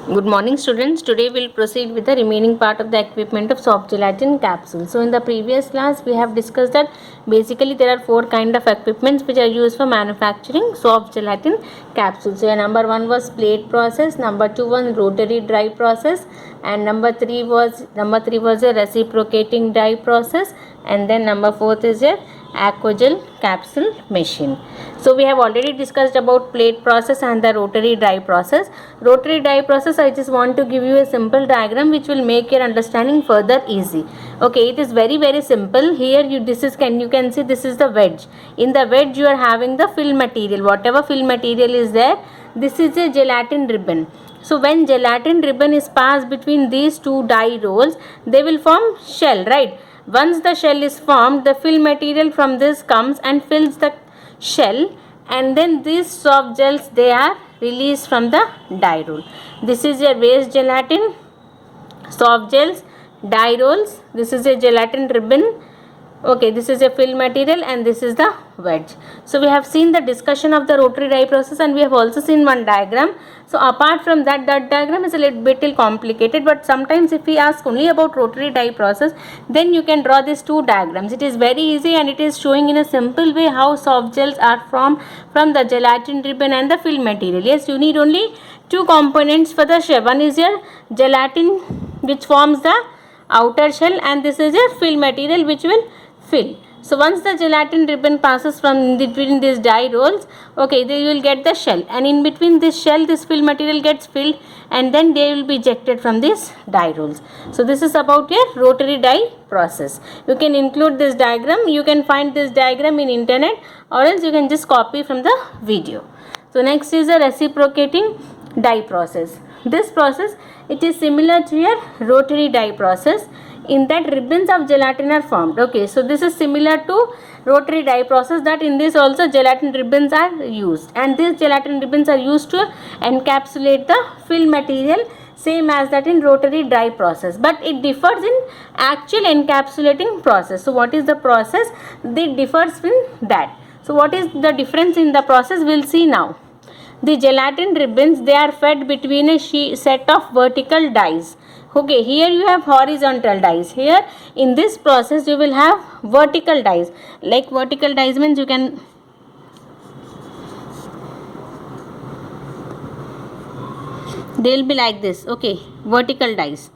Good morning students. Today we'll proceed with the remaining part of the equipment of soft gelatin capsule. So in the previous class we have discussed that basically there are four kind of equipments which are used for manufacturing soft gelatin capsules. So number 1 was plate process, number 2 was rotary dry process, and number 3 was a reciprocating dry process, and then number 4 is a aquagel capsule machine. So we have already discussed about plate process and the rotary dry process. Rotary dry process, I just want to give you a simple diagram which will make your understanding further easy. Okay, it is very simple. Here you can see this is the wedge. In the wedge you are having the fill material. Whatever fill material is there, this is a gelatin ribbon. So when gelatin ribbon is passed between these two die rolls, they will form shell, right? Once the shell is formed, the fill material from this comes and fills the shell, and then these soft gels, they are released from the die roll. This is your base gelatin, soft gels, die rolls. This is a gelatin ribbon. Okay, this is a fill material and this is the wedge. So we have seen the discussion of the rotary die process, and we have also seen one diagram. So apart from that diagram is a little bit complicated, but sometimes if we ask only about rotary die process, then you can draw these two diagrams. It is very easy and it is showing in a simple way how soft gels are formed from the gelatin ribbon and the fill material. Yes, you need only two components for the shell. One is your gelatin which forms the outer shell, and this is your fill material which will fill. So once the gelatin ribbon passes from between these die rolls, okay, they will get the shell, and in between this shell this fill material gets filled, and then they will be ejected from these die rolls. So this is about your rotary die process. You can include this diagram. You can find this diagram in internet, or else you can just copy from the video. So next is the reciprocating die process. This process, it is similar to your rotary die process, in that ribbons of gelatin are formed. Okay, so this is similar to rotary die process, that in this also gelatin ribbons are used, and these gelatin ribbons are used to encapsulate the fill material, same as that in rotary dry process, but it differs in actual encapsulating process. So what is the process? It differs in that. So what is the difference in the process? We'll see now. The gelatin ribbons, they are fed between a set of vertical dies. Okay, here you have horizontal dies. Here in this process you will have vertical dies. Like vertical dies means you can, they will be like this. Okay, vertical dies.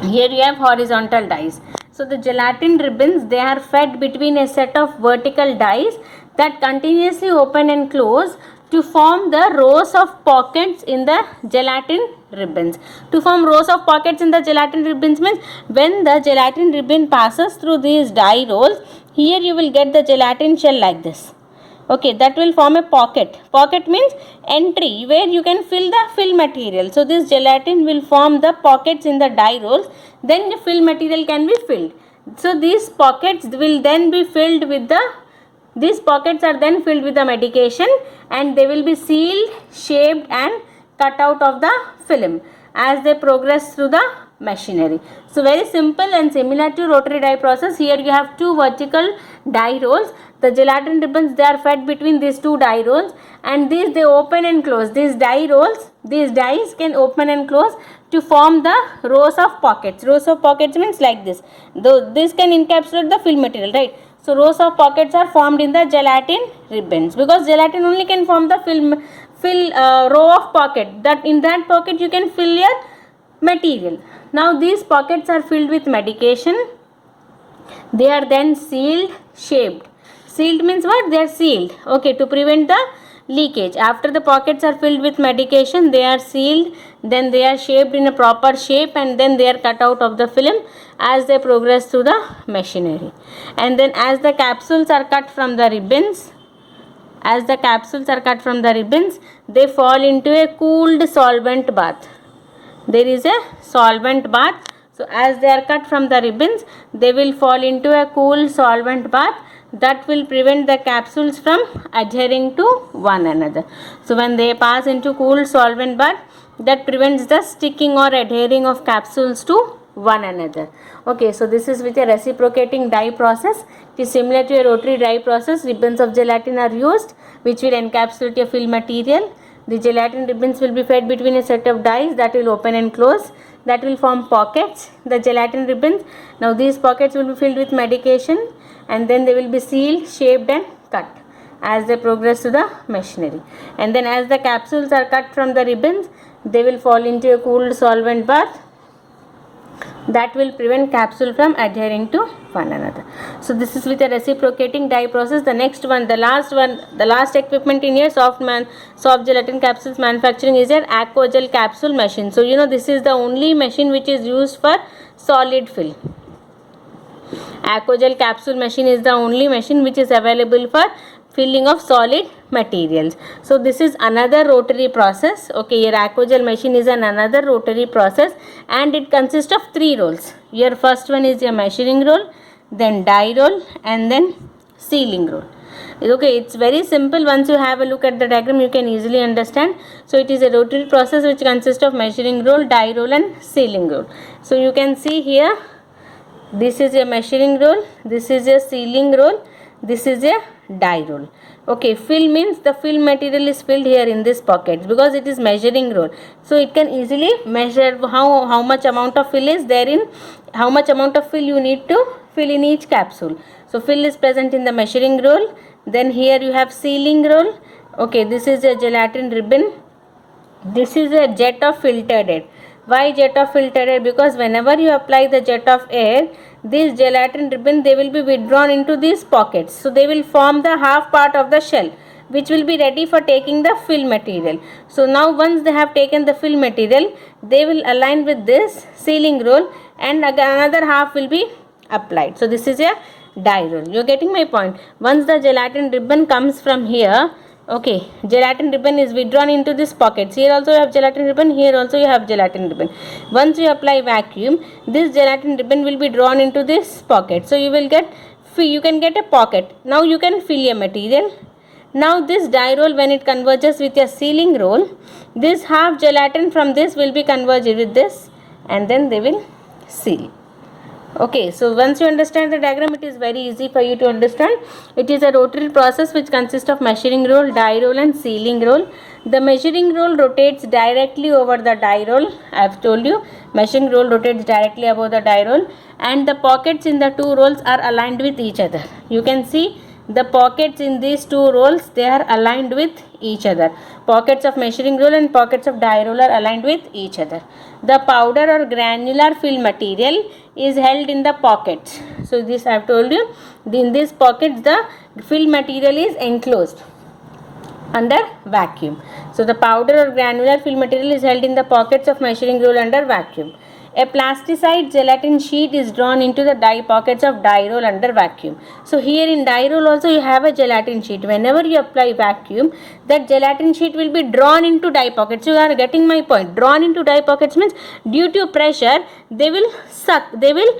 Here you have horizontal dies. So the gelatin ribbons, they are fed between a set of vertical dies that continuously open and close to form the rows of pockets in the gelatin ribbons. To form rows of pockets in the gelatin ribbons means when the gelatin ribbon passes through these die rolls, here you will get the gelatin shell like this. Okay, that will form a pocket. Pocket means entry where you can fill the fill material. So this gelatin will form the pockets in the die rolls, then the fill material can be filled. So these pockets will then be filled with the, these pockets are then filled with the medication, and they will be sealed, shaped and cut out of the film as they progress through the machinery. So very simple and similar to rotary die process. Here you have two vertical die rolls. The gelatin ribbons, they are fed between these two die rolls, and these they open and close. These die rolls, these dies can open and close to form the rows of pockets. Rows of pockets means like this. Though this can encapsulate the film material, right? So rows of pockets are formed in the gelatin ribbons, because gelatin only can form the row of pocket, that in that pocket you can fill your material. Now these pockets are filled with medication. They are then sealed, shaped. Sealed means what? They are sealed. Okay, to prevent the leakage. After the pockets are filled with medication, they are sealed, then they are shaped in a proper shape, and then they are cut out of the film as they progress through the machinery. And then as the capsules are cut from the ribbons, they fall into a cooled solvent bath. There is a solvent bath. So as they are cut from the ribbons, they will fall into a cool solvent bath that will prevent the capsules from adhering to one another. So when they pass into cool solvent bath, that prevents the sticking or adhering of capsules to one another. Okay, so this is with a reciprocating die process. It is similar to a rotary die process. Ribbons of gelatin are used which will encapsulate a fill material. The gelatin ribbons will be fed between a set of dies that will open and close, that will form pockets. The gelatin ribbons, now these pockets will be filled with medication, and then they will be sealed, shaped and cut as they progress to the machinery. And then as the capsules are cut from the ribbons, they will fall into a cooled solvent bath that will prevent capsule from adhering to one another. So this is with a reciprocating dye process. The next one, the last equipment in here, soft gelatin capsules manufacturing is an Aquagel capsule machine. So this is the only machine which is used for solid fill. Aquagel capsule machine is the only machine which is available for filling of solid materials. So this is another rotary process. Okay, your Aquagel machine is another rotary process, and it consists of 3 rolls. Your first one is your measuring roll, then die roll, and then sealing roll. Okay, it's very simple. Once you have a look at the diagram, you can easily understand. So it is a rotary process which consists of measuring roll, die roll and sealing roll. So you can see here, this is a measuring roll, this is a sealing roll, this is a die roll. Okay, fill means the fill material is filled here in this pocket because it is measuring roll. So it can easily measure how much amount of fill is there in, how much amount of fill you need to fill in each capsule. So fill is present in the measuring roll. Then here you have sealing roll. Okay, this is a gelatin ribbon. This is a jet of filtered air. Why jet of filtered air? Because whenever you apply the jet of air, this gelatin ribbon, they will be withdrawn into these pockets. So they will form the half part of the shell, which will be ready for taking the fill material. So now once they have taken the fill material, they will align with this sealing roll, and another half will be applied. So this is a die roll. You are getting my point. Once the gelatin ribbon comes from here, okay, gelatin ribbon is withdrawn into this pockets. Here also you have gelatin ribbon, here also you have gelatin ribbon. Once you apply vacuum, this gelatin ribbon will be drawn into this pocket. So you can get a pocket. Now you can fill a material. Now this die roll, when it converges with a sealing roll, this half gelatin from this will be converged with this, and then they will seal. Okay, so once you understand the diagram, it is very easy for you to understand. It is a rotary process which consists of measuring roll, die roll and sealing roll. The measuring roll rotates directly over the die roll. I have told you, measuring roll rotates directly above the die roll, and the pockets in the 2 rolls are aligned with each other. You can see the pockets in these 2 rolls, they are aligned with each other. Pockets of measuring roll and pockets of die roll are aligned with each other. The powder or granular fill material is held in the pockets. So this I have told you, in these pockets the fill material is enclosed under vacuum. So the powder or granular fill material is held in the pockets of measuring roll under vacuum. A plasticide gelatin sheet is drawn into the die pockets of die roll under vacuum. So here in die roll also you have a gelatin sheet. Whenever you apply vacuum, that gelatin sheet will be drawn into die pockets. You are getting my point. Drawn into die pockets means due to pressure, they will suck. They will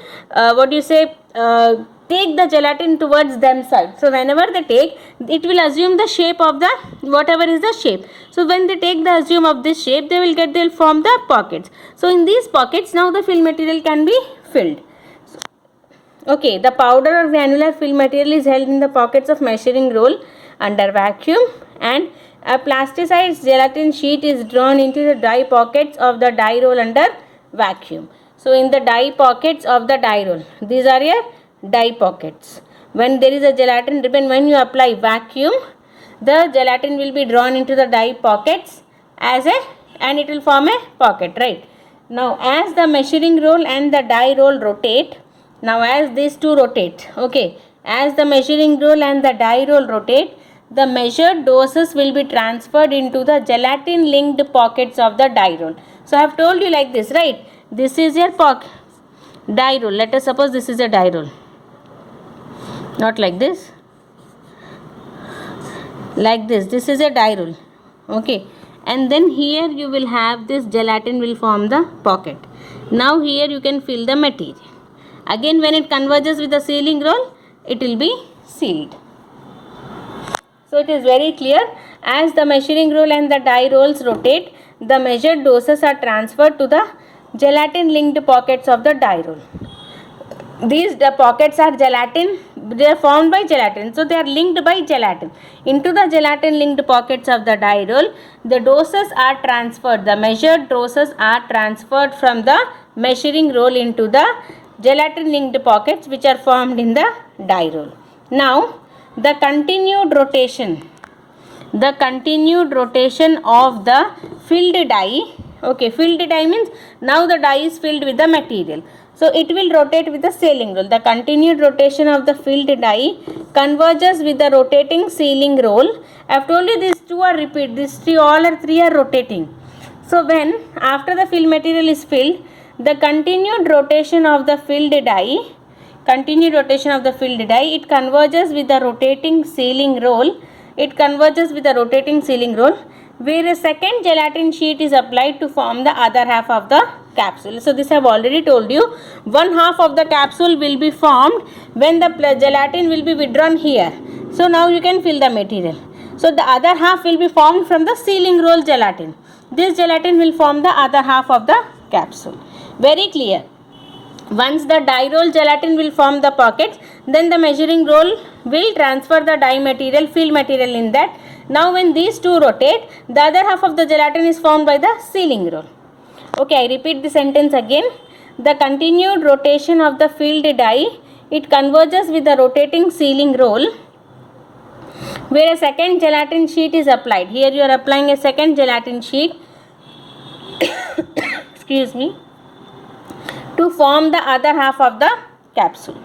take the gelatin towards themselves. So whenever they take, it will assume the shape of the whatever is the shape. So when they take the assume of this shape, they'll form the pockets. So in these pockets now the fill material can be filled. Okay, the powder or granular fill material is held in the pockets of measuring roll under vacuum, and a plasticide gelatin sheet is drawn into the die pockets of the die roll under vacuum. So in the die pockets of the die roll, these are your die pockets. When there is a gelatin ribbon, when you apply vacuum, the gelatin will be drawn into the die pockets and it will form a pocket, right? Now as the measuring roll and the die roll rotate, now as these two rotate, okay, as the measuring roll and the die roll rotate, the measured doses will be transferred into the gelatin linked pockets of the die roll. So I have told you like this, right? This is your die roll. Let us suppose this is a die roll. Not like this, like this is a die roll, okay, and then here you will have this gelatin will form the pocket. Now here you can fill the material. Again when it converges with the sealing roll, it will be sealed. So it is very clear, as the measuring roll and the die rolls rotate, the measured doses are transferred to the gelatin linked pockets of the die roll. The pockets are gelatin they are formed by gelatin. So they are linked by gelatin. Into the gelatin linked pockets of the die roll, the doses are transferred. The measured doses are transferred from the measuring roll into the gelatin linked pockets which are formed in the die roll. Now the continued rotation of the filled die. Okay, filled die means now the die is filled with the material. So it will rotate with the sealing roll. The continued rotation of the filled die converges with the rotating sealing roll. I have told you these two are repeat. These three are rotating. So when after the filled material is filled, the continued rotation of the filled die, it converges with the rotating sealing roll. Where a second gelatin sheet is applied to form the other half of the capsule. So this I have already told you. One half of the capsule will be formed when the gelatin will be withdrawn here. So now you can fill the material. So the other half will be formed from the sealing roll gelatin. This gelatin will form the other half of the capsule. Very clear. Once the die roll gelatin will form the pockets, then the measuring roll will transfer the die material, fill material in that. Now when these two rotate, the other half of the gelatin is formed by the sealing roll. Okay, I repeat the sentence again. The continued rotation of the filled die, it converges with the rotating sealing roll where a second gelatin sheet is applied. Here you are applying a second gelatin sheet excuse me, to form the other half of the capsule.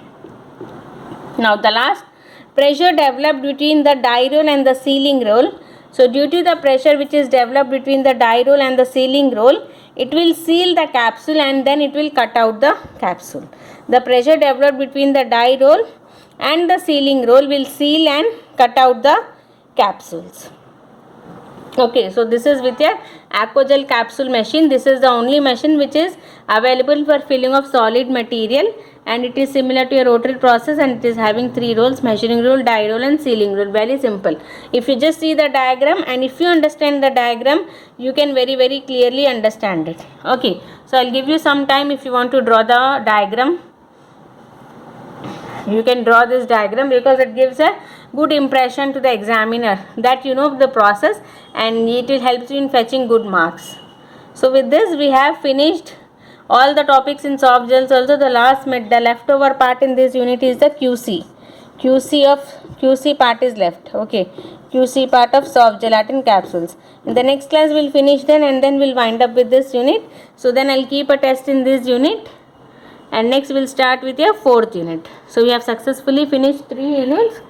Now the last, pressure developed between the die roll and the sealing roll. So due to the pressure which is developed between the die roll and the sealing roll, it will seal the capsule and then it will cut out the capsule. The pressure developed between the die roll and the sealing roll will seal and cut out the capsules. Okay, so this is with your Aquagel capsule machine. This is the only machine which is available for filling of solid material, and it is similar to a rotary process, and it is having 3 rolls: measuring roll, die roll and sealing roll. Very simple. If you just see the diagram and if you understand the diagram, you can very clearly understand it. Okay, so I'll give you some time. If you want to draw the diagram, you can draw this diagram because it gives a good impression to the examiner that you know the process, and it will help you in fetching good marks. So with this we have finished all the topics in soft gels. Also the leftover part in this unit is the QC part is left. Okay, QC part of soft gelatin capsules. In the next class we'll finish then, and then we'll wind up with this unit. So then I'll keep a test in this unit, and next we'll start with your 4th unit. So we have successfully finished 3 units.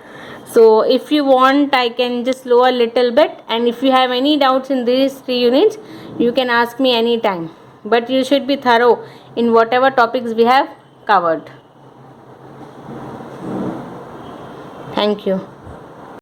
So if you want, I can just slow a little bit, and if you have any doubts in these 3 units, you can ask me anytime. But you should be thorough in whatever topics we have covered. Thank you.